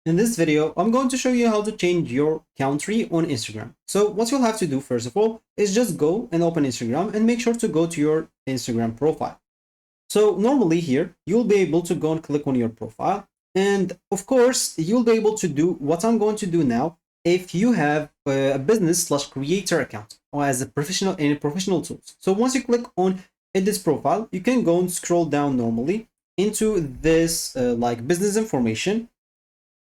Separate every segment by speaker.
Speaker 1: In this video, I'm going to show you how to change your country on Instagram. So what you'll have to do first of all is just go and open Instagram and make sure to go to your Instagram profile. So normally here, you'll be able to go and click on your profile. And of course, you'll be able to do what I'm going to do now if you have a business/creator account or as a professional in professional tools. So once you click on this profile, you can go and scroll down normally into this like business information.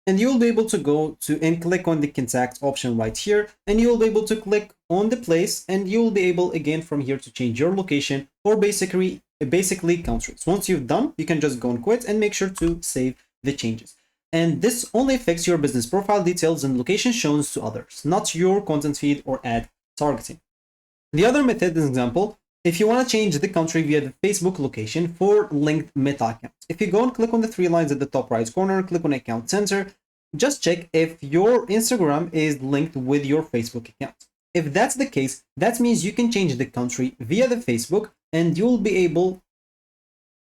Speaker 1: And you'll be able to go to and click on the contact option right here, and you'll be able to click on the place, and you'll be able again from here to change your location or basically countries. Once you've done, you can just go and quit and make sure to save the changes. And this only affects your business profile details and location shown to others, not your content feed or ad targeting. The other method is example, if you want to change the country via the Facebook location for linked Meta accounts. If you go and click on the three lines at the top right corner, click on Account Center, just check if your Instagram is linked with your Facebook account. If that's the case, that means you can change the country via the Facebook and you'll be able,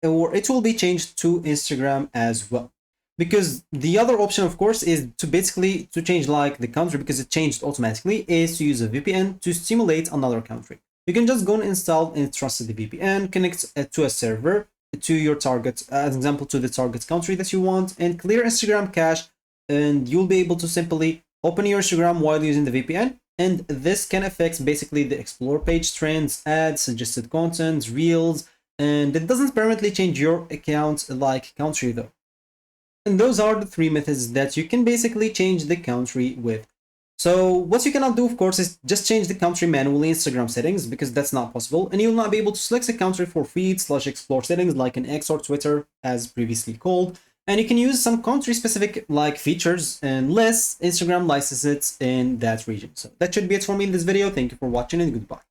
Speaker 1: or it will be changed to Instagram as well. Because the other option, of course, is to basically to change like the country because it changed automatically, is to use a VPN to simulate another country. You can just go and install and trust the VPN, connect to a server to your target, as example, to the target country that you want, and clear Instagram cache, and you'll be able to simply open your Instagram while using the VPN. And this can affect basically the explore page trends, ads, suggested content, reels, and it doesn't permanently change your account like country though. And those are the three methods that you can basically change the country with. So what you cannot do, of course, is just change the country manually in Instagram settings because that's not possible. And you'll not be able to select a country for feed/explore settings like in X or Twitter as previously called. And you can use some country specific like features unless Instagram licenses it in that region. So that should be it for me in this video. Thank you for watching and goodbye.